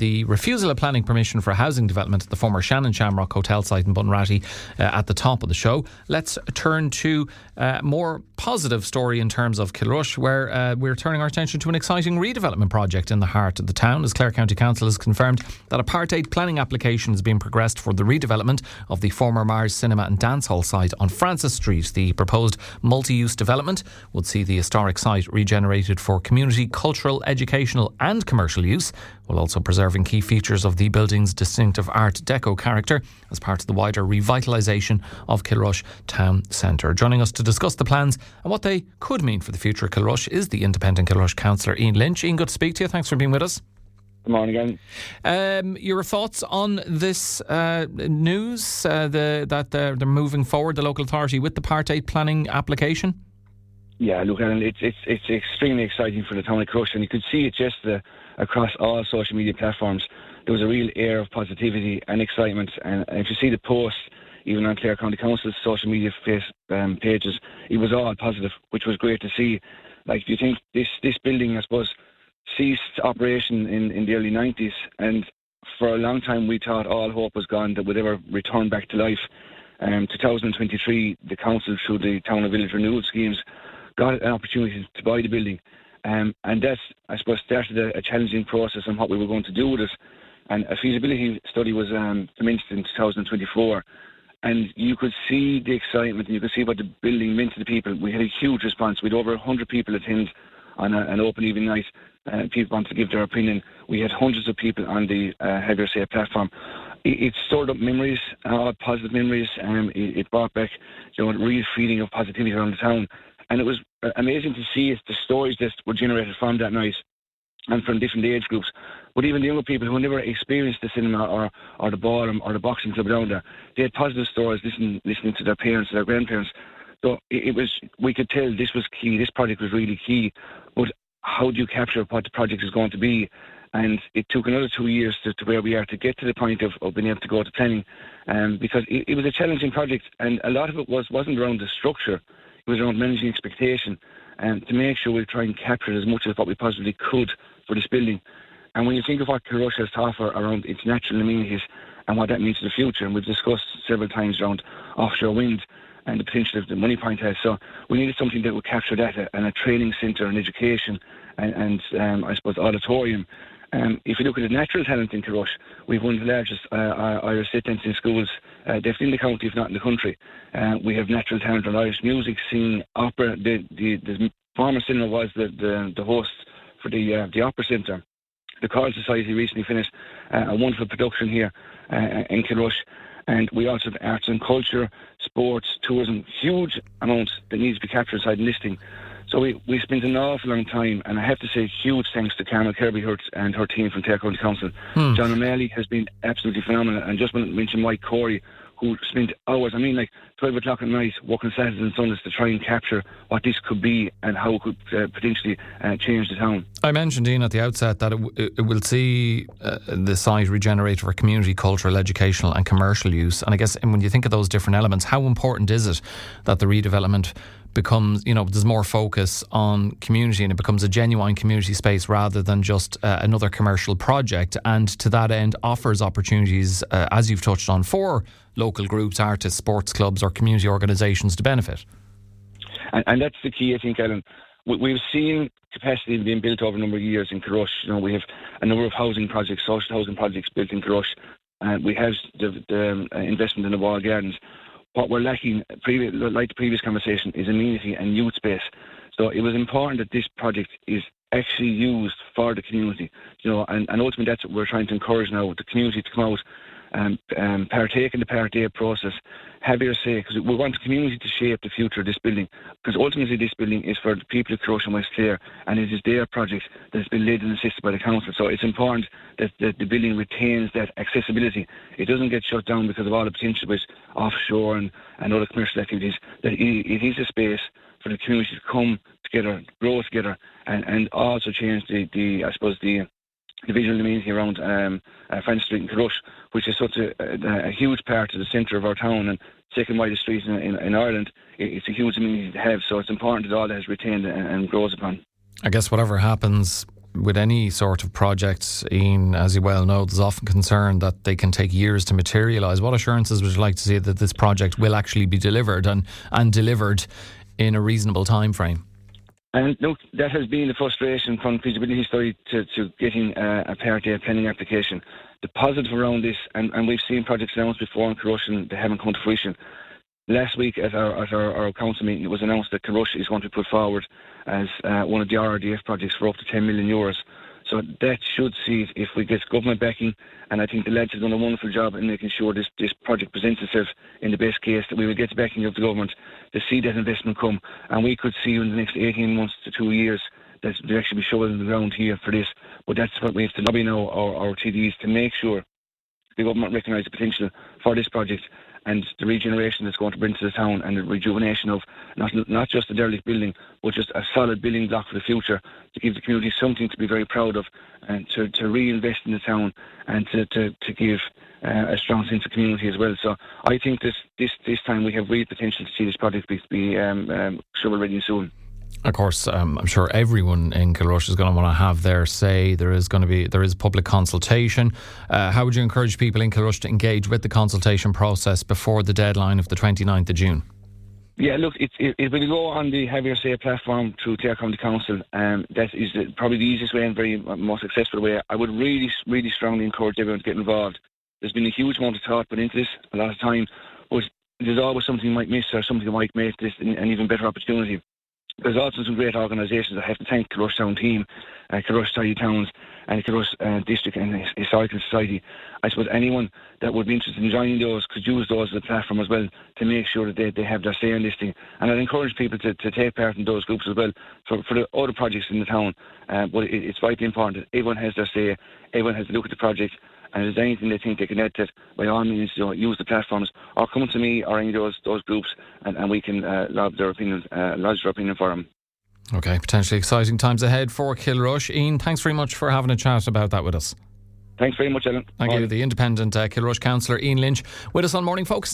the refusal of planning permission for a housing development at the former Shannon Shamrock Hotel site in Bunratty at the top of the show. Let's turn to a more positive story in terms of Kilrush, where we're turning our attention to an exciting redevelopment project in the heart of the town, as Clare County Council has confirmed that a Part 8 planning application is being progressed for the redevelopment of the former Mars Cinema and Dance Hall site on Francis Street. The proposed multi-use development would see the historic site regenerated for community, cultural, educational and commercial use, while also preserving key features of the building's distinctive Art Deco character as part of the wider revitalisation of Kilrush Town Centre. Joining us to discuss the plans and what they could mean for the future of Kilrush is the independent Kilrush Councillor Ian Lynch. Ian, good to speak to you. Thanks for being with us. Good morning again. Your thoughts on this news that they're moving forward, the local authority, with the Part 8 planning application? Yeah, look, Alan, it's extremely exciting for the town of Kilrush, and you could see it just across all social media platforms. There was a real air of positivity and excitement, and if you see the posts, even on Clare County Council's social media pages, it was all positive, which was great to see. Like, do you think this building, I suppose, ceased operation in the early 90s, and for a long time we thought all hope was gone that would ever return back to life. 2023, the council, through the town and village renewal schemes, got an opportunity to buy the building, and that, I suppose, started a challenging process on what we were going to do with it. And a feasibility study was commenced in 2024, and you could see the excitement and you could see what the building meant to the people. We had a huge response. We had over 100 people attend on an open evening night. People wanted to give their opinion. We had hundreds of people on the Have Your Say platform. It stored up memories, positive memories. It brought back, a real feeling of positivity around the town. And it was amazing to see the stories that were generated from that night and from different age groups. But even the younger people who never experienced the cinema or the ballroom or the boxing club down there, they had positive stories listening to their parents, their grandparents. So we could tell this was key. This project was really key. But how do you capture what the project is going to be? And it took another 2 years to where we are to get to the point of being able to go to planning, because it was a challenging project, and a lot of it wasn't around the structure. It was around managing expectation and to make sure we try and capture as much as what we possibly could for this building. And when you think of what Kilrush has to offer around its natural amenities and what that means for the future, and we've discussed several times around offshore wind and the potential that the Money Point has. So we needed something that would capture that, and a training centre and education and I suppose auditorium. If you look at the natural talent in Kilrush, we've one of the largest Irish state dancing schools, definitely in the county, if not in the country. We have natural talent on Irish music, singing, opera. The former cinema was the host for the Opera Centre. The Choral Society recently finished a wonderful production here in Kilrush. And we also have arts and culture, sports, tourism, huge amounts that needs to be captured inside the listing. So we spent an awful long time, and I have to say huge thanks to Carmel Kirby and her team from Clare County Council. John O'Malley has been absolutely phenomenal, and just want to mention Mike Corey, who spent hours, 12 o'clock at night, working Saturdays and Sundays to try and capture what this could be and how it could potentially change the town. I mentioned, Ian, at the outset that it will see the site regenerated for community, cultural, educational and commercial use. And I guess when you think of those different elements, how important is it that the redevelopment becomes, there's more focus on community and it becomes a genuine community space rather than just another commercial project, and to that end offers opportunities, as you've touched on, for local groups, artists, sports clubs or community organisations to benefit? And that's the key, I think, Alan. We've seen capacity being built over a number of years in Kilrush. We have a number of housing projects, social housing projects built in Kilrush. We have the investment in the wall gardens. What we're lacking, like the previous conversation, is amenity and youth space. So it was important that this project is actually used for the community, and ultimately that's what we're trying to encourage now, the community to come out and partake in the Part 8 process, have your say, because we want the community to shape the future of this building, because ultimately this building is for the people of Kilrush and West Clare, and it is their project that has been led and assisted by the council. So it's important that the building retains that accessibility. It doesn't get shut down because of all the potential with offshore and other commercial activities. That it is a space for the community to come together, grow together, and also change the visual amenity around Francis Street in Kilrush, which is such a huge part of the centre of our town and second widest street in Ireland. It's a huge amenity to have, so it's important that all that is retained and grows upon. I guess whatever happens with any sort of projects, Ian, as you well know, there's often concern that they can take years to materialise. What assurances would you like to see that this project will actually be delivered and delivered in a reasonable time frame? And look, that has been the frustration from feasibility study to getting a Part A planning application. The positive around this, and we've seen projects announced before in Kilrush and they haven't come to fruition. Last week at our council meeting, it was announced that Kilrush is going to be put forward as one of the RRDF projects for up to 10 million euros. So that should see if we get government backing, and I think the lads have done a wonderful job in making sure this project presents itself in the best case, that we will get the backing of the government to see that investment come, and we could see in the next 18 months to 2 years that there actually be shoveling the ground here for this. But that's what we have to lobby now, our TDs, to make sure the government recognise the potential for this project and the regeneration that's going to bring to the town, and the rejuvenation of not just a derelict building, but just a solid building block for the future, to give the community something to be very proud of, and to reinvest in the town, and to give a strong sense of community as well. So I think this time we have real potential to see this project be shovel ready soon. Of course, I'm sure everyone in Kilrush is going to want to have their say. There is public consultation. How would you encourage people in Kilrush to engage with the consultation process before the deadline of the 29th of June? Yeah, look, it will go on the Have Your Say platform through Clare County Council. That is probably the easiest way and very most successful way. I would really, really strongly encourage everyone to get involved. There's been a huge amount of thought put into this, a lot of time, but there's always something you might miss or something that might make this an even better opportunity. There's also some great organisations. I have to thank Kilrush Town Team, Kilrush Tidy Towns, and Kilrush District and Historical Society. I suppose anyone that would be interested in joining those could use those as a platform as well to make sure that they have their say in this thing. And I'd encourage people to take part in those groups as well for the other projects in the town. But it's vitally important that everyone has their say, everyone has to look at the project, and if there's anything they think they can add to it, by all means, use the platforms, or come to me or any of those groups, and we can lodge their opinion for them. Okay, potentially exciting times ahead for Kilrush. Ian, thanks very much for having a chat about that with us. Thanks very much, Alan. Thank you. The independent Kilrush councillor Ian Lynch with us on Morning Focus.